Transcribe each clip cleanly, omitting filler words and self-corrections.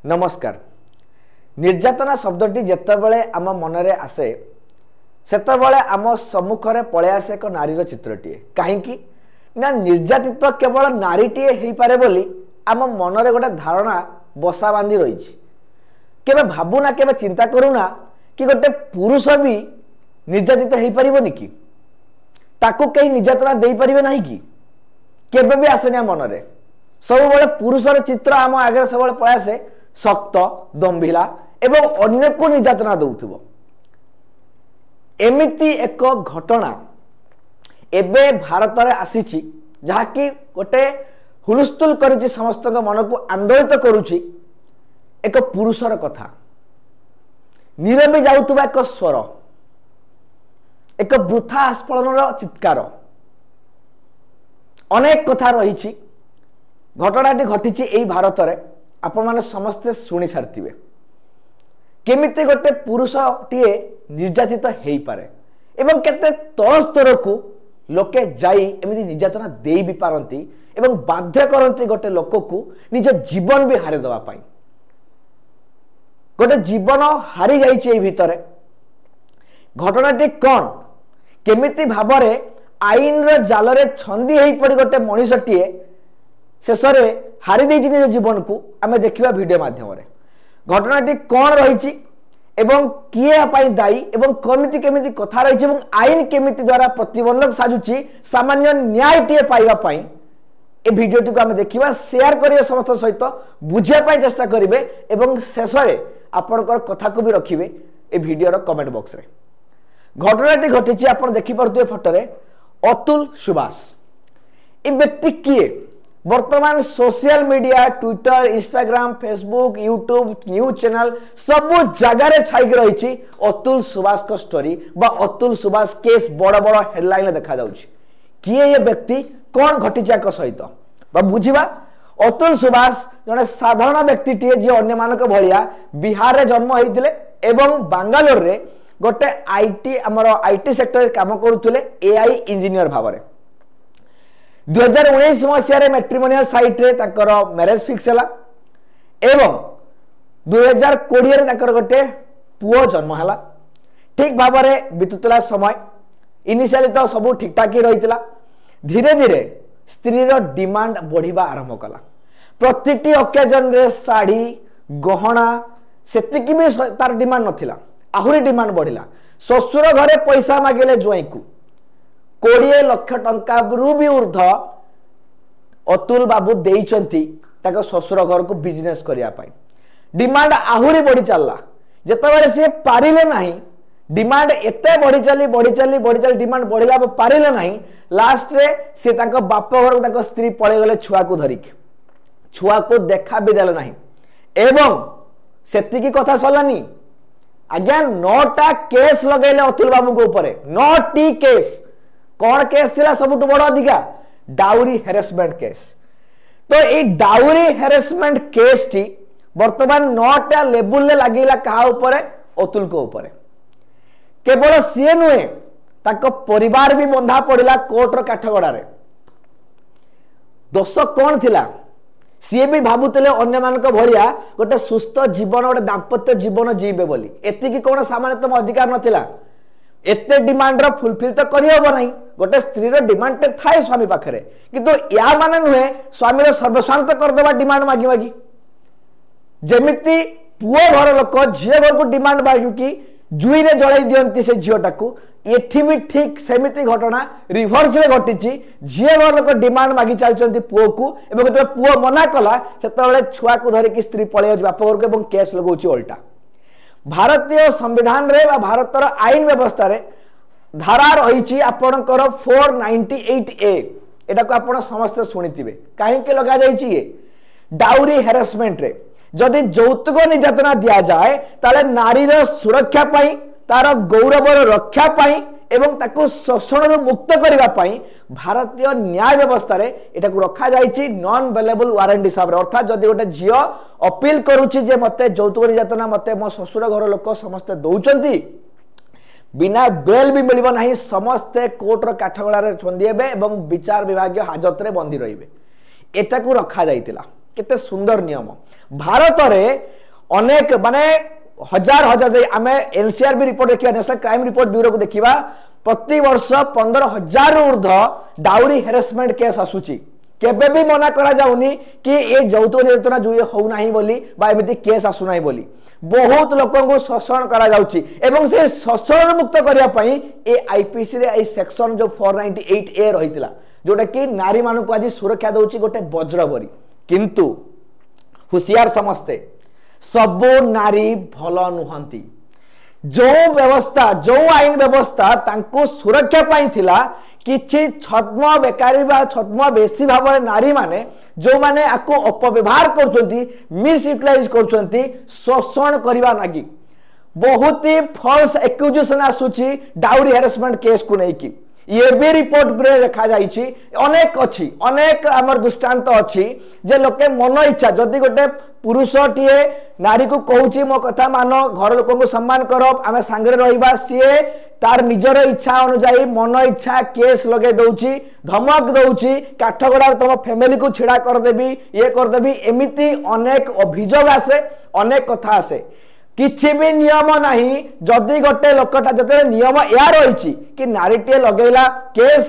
नमस्कार। निर्यातना शब्दटी जितेबाला आम मनरे आसे सेतबले आम सम्मुखें पलि आसे एक नारीर चित्रटीए कहीं ना निर्यातित केवल नारीटीए हो पारे बोली आम मनरे गोटे धारणा बसा बांधी रही केबे भावुना केबे चिंता करूना कि गोटे पुरुष भी निर्यातित हो पारबनी कि ताकू कहीं निर्यातना दे पारे ना कि केबे भी आसेना मनरे सब बड़े पुरुषर चित्र आम आगे सब पलि आसे शक्त दंभिला एवं अन्य को निर्यातना दौथुव एमिति एक घटना एबे भारत में आसी जहाँकि गोटे हुलस्थुल करुच्ची समस्त मन को आंदोलित करुच्ची एक पुरुषर कथा नीरवी जाउथुबा एक स्वर एक वृथा आस्फलन चित्कार अनेक कथा रही घटनाटी घटी यही भारत में आपण माने समस्ते शुणी सारी केमिति गोटे पुरुष टीए निर्यातित हो पारे एवं केते तल स्तर को लोके जाई एमिति निर्यातना दे भी पारती एवं बाध्य करती गोटे लोक को निज जीवन भी हारी दवा पाई गोटे जीवन हारी जाइए भितर घटनाटी कौन केमिति भावरे आईन रो जाल रे छंदी हो पड़ी गोटे मनीषटीए शेष हारी देछि निज जीवन को आमे देखिबा वीडियो माध्यम रे घटनाटी कौन रही एवं किए पाई दायी एवं कमिति केमिति कथा रही एवं आईन केमिति द्वारा प्रतिबंधक साजुची सामान्य न्याय टीए पाइबा पाई ए वीडियोटी को आमे देखिबा शेयर करिए समस्त सहित बुझिया पाई चेष्टा करिवे एवं शेष रे आपनकर कथा को भी रखिबे ए वीडियो कमेंट बॉक्स रे घटनाटी घटी आपण देखि परथुए फोटो रे अतुल सुभाष ए व्यक्ति किए वर्तमान social media Twitter Instagram Facebook YouTube news channel सबु जगार छाई रही अतुल सुभाष को स्टोरी बा अतुल सुभाष केस बड़ बड़ हेडलाइन देखा जाउछि किए ये व्यक्ति कौन घटी सहित बा बुझिबा अतुल सुभाष जने साधारण व्यक्ति टीए जे अन्य मानक भलिया बिहार रे जन्म होइतिले एवं बांगालोर रे गोटे आईटी सेक्टर काम करुले एआई इंजीनियर भाव 2019 मसीह मैट्रिमोनियल साइट रे ताकर मैरिज फिक्स है एवं 2020 रे ताकर गोटे पुओ जन्म है ठीक भाव में बीतुला समय इनिशियली तो सब ठीक ठाक ही रही धीरे धीरे स्त्री डिमांड बढ़िबा आरंभ कला प्रतिटी ओकेजन रे साड़ी गहना सेतिकी भी तार डिमांड नथिला आहुरी डिमांड बढ़िला ससुर घरे पैसा मागिले ज्वाई को 20 लाख टंका रु भी ऊर्ध अतुल बाबू देइचंती ताको ससुर घर को बिजनेस करिया पाई डिमांड आहुरी बढ़ी चलला जेतबेले से पारिले नाही डिमांड एते बढ़ी चली डिमांड बढ़िला पारिले नाही लास्ट रे से ताको बाप घर ताको स्त्री पळे गले छुआ को धरिक छुआ को देखा भी देले नाही एवं सेति की कथा सलानी आज्ञा 9टा केस लगैले अतुल बाबू को ऊपर 9टी केस कौन केस थिला सबुठ बड़ अधिका डाउरी हेरेसमेंट केस तो ये डाउरी हेरेसमेंट केस टी वर्तमान 9टा लेवल ले लागिला कहा ऊपर अतुल को ऊपर केवल सी नुहे ताको परिवार भी बंधा पड़िला कोर्टर काठगड़ा रे दोष कौन थिला सी भी भावुले अन्य मानक भलिया गोटे सुस्थ जीवन गोटे दाम्पत्य जीवन जीवे बोली एतिकी कौन सामान्यतम अधिकार नथिला एते डिमांड रो फुलफिल तो करि होबो नाही गोटे स्त्री रो डिमांड ते थाए स्वामी पाखरे किंतु या माने नुहे स्वामी रो सर्वशांत कर देबा डिमांड मागी मागी जेमिति पुओ घर लोक झियो घर को डिमांड मागी कि जुई रे जळाई दियंती से झियोटा को एठी भी ठीक सेमिति घटना रिवर्स रे घटिची झियो घर लोक डिमांड मागी चलचंती पुओ को एवं जब पुओ मना कला सेतबेले छुआ को धरि कि स्त्री पळे बाप घर को एवं केस लगौची उल्टा भारतीय संविधान रे बा भारतर आईन व्यवस्था रे धारा रही आपणकर 498A एटा को आपण समस्त सुनिथिबे काहे के लगा जाईची ये डाउरी हेरेसमेंट रे जदि यौतुक निर्यातना दिया जाए ताले नारी रो सुरक्षा पाई तार गौरव रक्षा पाई एवं ताको शोषण रो मुक्त करिवा पाई भारतीय न्याय व्यवस्था रे एटा को रखा जाईची नॉन अवेलेबल वारंट हिसाब रे अर्थात जदि गोटे झियो अपील करूची जे मते यौतुक निर्यातना मते मो ससुर घर लोक समस्त दउचंती बिना बेल भी मिलिबो नाही समस्ते कोर्टर काठगड़ा रे छंदी हेबे एवं विचार विभाग हाजत रे बंदी रहिबे एटा को रखा जाइतिला केते सुंदर नियम भारत रे अनेक माने हजार हजार आम एनसीआरबी रिपोर्ट देखा नेशनल क्राइम रिपोर्ट ब्यूरो को देखा प्रति वर्ष 15,000 ऊर्ध डाउरी हेरासमेंट केस आसूची केबे भी मना करा जाउनी कि ये यौतुक निर्यातना जो होना बोली बा एमिति केस आसुना बोली बहुत लोक को शोषण करा जाउची एवं से शोषण मुक्त करिया पई ए आईपीसी रे ए सेक्शन जो 498 ए रहितला जोटा कि नारी मान को आज सुरक्षा दउची गोटे वज्रबरी किंतु हुशियार समस्ते सबो नारी भल नुहंती जो व्यवस्था जो आईन व्यवस्था तांको सुरक्षा पाई थिला किछि छद्म बेकारी बा छद्म बेसी भाव नारी माने जो माने आको अपव्यवहार करचंती मिस यूटिलाइज करचंती शोषण करबा लागी बहुत ही फॉल्स एक्यूजेशन आसुची डाउरी हेरासमेंट केस को नहीं की ये भी रिपोर्ट रे रखा जाइछि अनेक अछि अनेक हमर दृष्टांत अछि जे लोके मन इच्छा जदि गोटे पुरुष टीए नारी को कहूची मो कथा मानो घर लोक को सम्मान करो आमे सांगरे रहिबा सीए तार निजर इच्छा अनुसार मन इच्छा केस लगे दउची धमक दउची काठगड़ा तुम फैमिली को छिड़ा कर देबी ये कर देबी एमिति अनेक अभियोग आसे अनेक कथा आसे किछि भी नियम नहीं जदि गोटे लोकटा जते नियम या रही कि नारीटे लगेला केस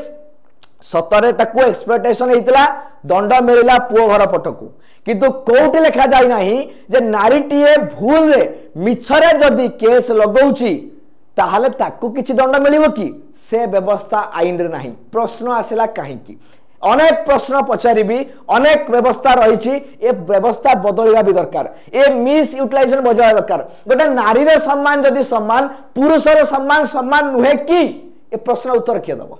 सतरे ताकू एक्सप्लॉयटेशन हेतिला दंड मिलला पुओ घर पटकू किंतु कोउटी लिखा जाय नाही जे नारीटीए भूल रे मिछरे जदि केस लगौची ताहले ताकू किछि दंड मिलिबो कि से व्यवस्था आईन रे नाही प्रश्न आसिला काहे कि अनेक प्रश्न पचारिबी अनेक व्यवस्था रही ए व्यवस्था बदलवा भी दरकार ए मिस यूटिलाइजेशन बदलवा दरकार गोटे नारी रे सम्मान जदि सम्मान पुरुषर सम्मान सम्मान नुहे कि ए प्रश्न उत्तर किए दब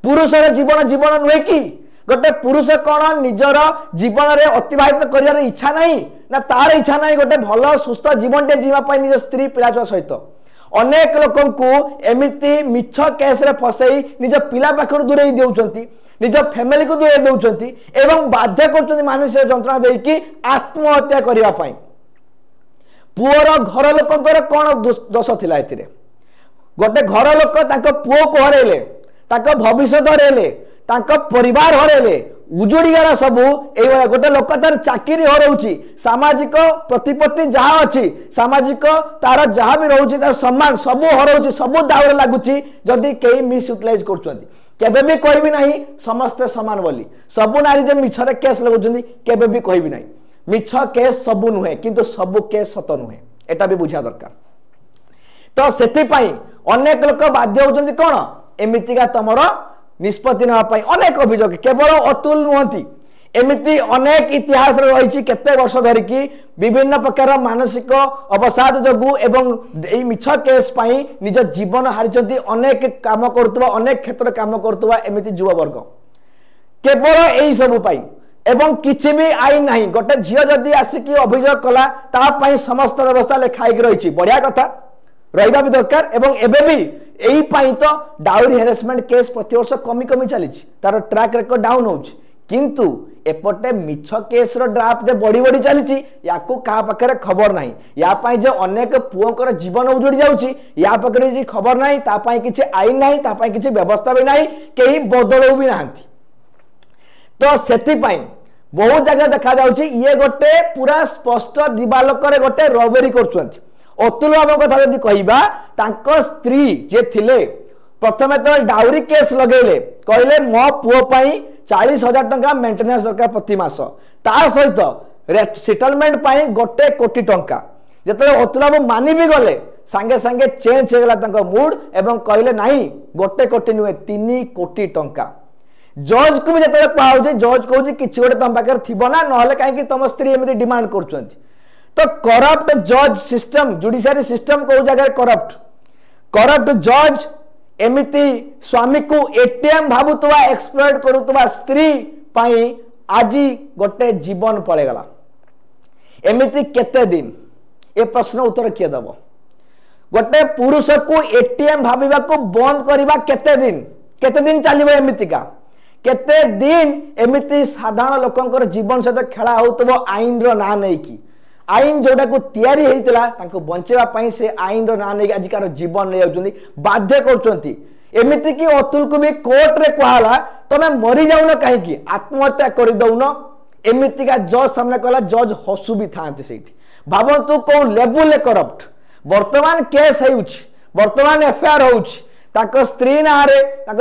पुरुषर जीवन जीवन नुहे कि गोटे पुरुष कौन निजर जीवन रे अतिबाहित करियार इच्छा नहीं ना तार इच्छा नहीं गोटे भल सुस्थ जीवन टे जीवा निज स्त्री पिला छुआ सहित अनेक लोकन को एमिति मिछ केस रे फसई निज पिला पाखर दूरे देउचंती निज फैमिली को दूरे देउचंती एवं बाध्य करचंती मानसिक जंत्रणा देई कि आत्महत्या करिवा पई पुअर घर लोकंकर कोन दोष थिला एथिरे गोटे घर लोक ताको पुओ को हरेले ताको भविष्य हरेले ताको परिवार हरेले उजुड़ी गला सबू ए गोटे लोक तार चाकरी हरउची सामाजिक प्रतिपत्ति जहाँ अच्छी सामाजिक तार जहाँ भी रोची तार सम्मान सबू हरउची सबू दाउरे लागुची जदि कई मिस यूटिलाइज करचंती केबे भी कहबी नहीं समस्ते समान बोली सबू नारी जे मिछरे केस लगुचंती केबे भी कहबी नहीं मिछ केस सबू नुहे किंतु सबू केस सत नुहे एटा भी बुझा दरकार तो सेति पई अनेक लोक बाध्य होचंती कोन एमितिका तमरो निष्पत्ति नापाई अनेक अभियोग केवल अतुल नुहंती एमिति अनेक इतिहास रही केते वर्ष धरिकी विभिन्न प्रकार मानसिक अवसाद जगु एवं ए मिछ केस पाई निज जीवन हारिचंती अनेक काम करतबा अनेक क्षेत्र काम करतबा एमिति युवा वर्ग केवल एई सब पाई एवं किछि भी आईन नाही गोटे झियो जदी आसिकी अभियोग कला ता पाई समस्त व्यवस्था लेखाई रही बढ़िया कथा रहिबा भी दरकार एवं एबे भी एई पाई तो डाउरी हेरासमेंट केस प्रति वर्ष कमी कमी चली तार ट्रैक रेकर्ड डाउन होउछ किंतु एपटे मिछ केस रो ड्राफ्ट बढ़ी बढ़ी चली याकू कहा पाखे खबर नहीं या पाई जो अनेक पुओंकर जीवन उजड़ी जाउची या पाखे जी खबर नहीं ता पाई किछि आईन नहीं ता पाई किछि व्यवस्था भी नहीं केही बदलौ भी नाहंती तो सेति पाई बहुत जगह देखा जाउची ये गोटे पूरा स्पष्ट दिबालोक रे गोटे रबेरी करछंती अतुल बाबू कथा जदि कहबा तांको स्त्री जे थिले प्रथमे तो डाउरी केस लगेले कहले मो पुओ पाई 40,000 टंका मेंटेनेंस दरकार प्रति मास ता सहित सेटलमेंट पाई 1 कोटी टंका जतले अतुल बाबू मानि भी गले संगे संगे चेंज हो गला तांको मूड एवं कहले नहीं 1 कोटी नुहे 3 कोटी टंका जज को भी जतले पाउ जे जज कहू किछि गोटे तम पाकर थिबो ना नहले काहे कि तम स्त्री एमिति डिमांड करछंती तो करप्ट जज सिस्टम जुडिशियरी सिस्टम को जगह करप्ट जज एमिति स्वामी को एटीएम भाबुतवा एक्सप्लॉइट करुतवा स्त्री पाई आजी गोटे जीवन पळेगला एमिति केते दिन ए प्रश्न उत्तर किए दब गोटे पुरुष को एटीएम भाबिबा को बंद करिबा केते दिन चलिबो एमितिका केते दिन एमिति साधारण लोकंकर जीवन सहित खेला होतबो आईन रो ना नै की आईन जोटा को तैयारी होता बंचेवा पाई से आईन रो ना नहीं आजिकार जीवन ले जाउछंती बाध्य करछंती एमिति कि अतुल को भी कोर्ट रे कहला तमे मरी जाउन काहे कि आत्महत्या कर दउन एमतीका जज सामने कहला जज हसु भी था भावतु कौ लेवल करप्ट वर्तमान केस वर्तमान एफआईआर हो स्त्री ना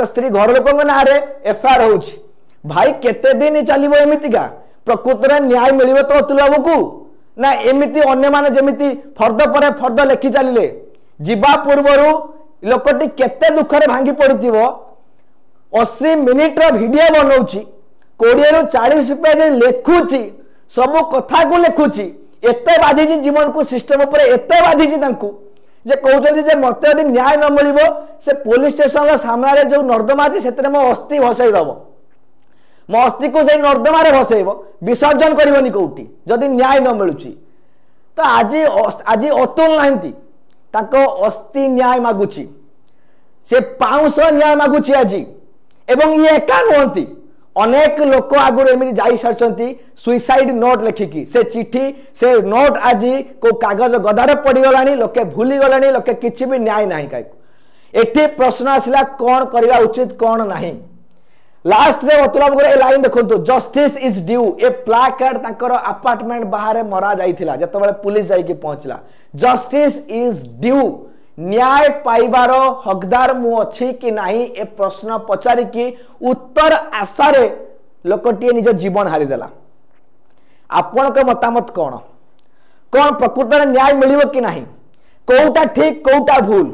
स्त्री घर लोक ना एफआईआर हो भाई केते दिन चलो एमतीका प्रकृत में न्याय मिल तो अतुल बाबू को ना एमती अन्य माने जमिति फर्द पर फर्द लेखि चलिले जीवा पूर्वर लोकटी केते दुखरे भांगी पड़िथिबो 80 मिनिट वीडियो बनाऊची 20 रु 40 पेज लेखुची सब कथा को लेखुची एते बाधी जीवन को सिस्टम ऊपर एते बाधी जे कहते जे मत यदि न्याय न मिल से पुलिस स्टेशन सामने जो नर्दमा अच्छी से मो अस्थि भसई दब मो अस्थि को नर्दम भसैब विसर्जन करनी कौटी जदि न्याय न मिलूँ तो आज आज अतुल ना अस्थि न्याय मागुची से 500 न्याय मागुची आज एवं ये एका नुहति अनेक लोक आगुरी एमती जा सारी सुइसाइड नोट लेखिकी से चिठी से नोट आज को कागज गदारे पड़गला लोके भूली गले लोके किसी भी न्याय ना क्या एटी प्रश्न आसला कौन करवा उचित कौन नहीं लास्ट रे अतुल बाबू ए लाइन देखो justice is due A placard तांकर अपार्टमेंट बाहर मरा जाइथिला जतबेले पुलिस जाइके पहुंचला जस्टिस इज ड्यू न्याय पाइबार हकदार मु अच्छी कि नहीं ए प्रश्न पचारिकी उत्तर आशारे लोकटी निज जीवन हारिदेला आपण को मतामत कौन कौन प्रकृत में न्याय मिल कि नहीं कौटा ठीक कौटा भूल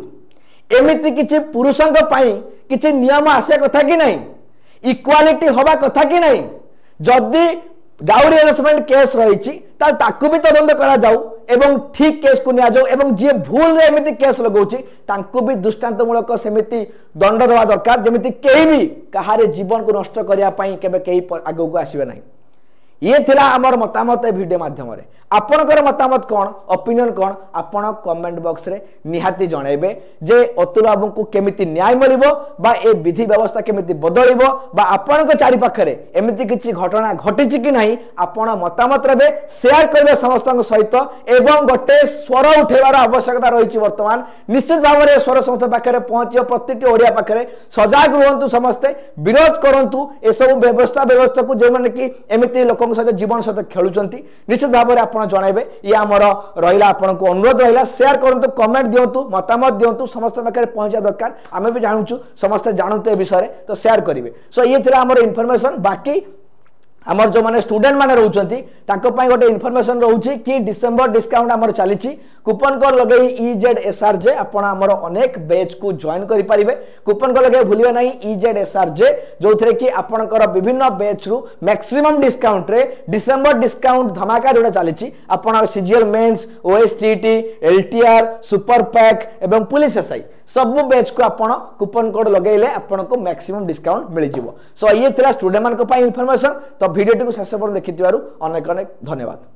एमिति किछि पुरुषों किछि नियम आसे कथा कि नहीं इक्वालिटी हवा कथा कि नहीं जदि डाउरी हेरासमेंट केस रही ताकू भी तदंत करा जाऊ एवं ठीक केस को निया जाऊ एवं जी भूल रे एमिति केस लगाउची तांकू भी दृष्टांतमूलक सेमिति दंड देवा दरकार जेमिति केही भी कहारे जीवन को नष्ट करिया पई केबे केही आगो को आसीबे नहीं ये थिला हमर मतामत ए वीडियो माध्यम रे आपनकर मतामत कौन ओपिनियन कौन आपण कमेंट बॉक्स रे निहाती जणाइबे जे अतुल बाबू को केमिति न्याय मिलिबो बा ए विधि व्यवस्था केमिति बदलिबो बा आपण को चारि पाखरे एमिति किछि घटना घटिछि कि नाही आपण मतामत रेबे शेयर करबे समस्त सहित एवं गोटे स्वर उठेबार आवश्यकता रहिछि वर्तमान निश्चित भाव रे स्वर समस्त पाखरे पहुंचियो प्रतिटी ओडिया पाखरे सजाग रहंतु समस्ते विरोध करंतु ए सब व्यवस्था को जे माने कि एमिति लोक सहित जीवन सहित खेलुचंती निश्चित भाव में आप जनइबे ये आमर रहा आपन को अनुरोध रहा शेयर करूँ कमेंट दिंतु मतामत दिंतु समस्त पाखे पहुंचा दरकार आम भी जानूँ समस्ते जानते ए विषय तो शेयर करेंगे सो ये आमर इनफॉरमेशन बाकी आमर जो माने स्टूडेंट माने रहउचंती ताको पई गोटे इन्फॉर्मेशन रहउची कि डिसेंबर डिस्काउंट आमर चलीची कूपन कोड लगेई EZSRJ आपण आमर अनेक बैच को जॉइन करि परिबे कूपन कोड लगे भूलिबे नाही EZSRJ जोथरे कि आपनकर विभिन्न बैच रु मैक्सिमम डिस्काउंट रे डिसेंबर डिस्काउंट धमाका जोडा चलीची आपण CGL mains OSCT LTR super pack एवं पुलिस एसआई सब बैच को आपण कूपन कोड लगेले आपण को मैक्सिमम डिस्काउंट मिल जिवो सो ये थिला स्टूडेंट मान को पई इन्फॉर्मेशन तो वीडियो को शेष पर्यंत देखिथिबारु अनेक अनेक धन्यवाद।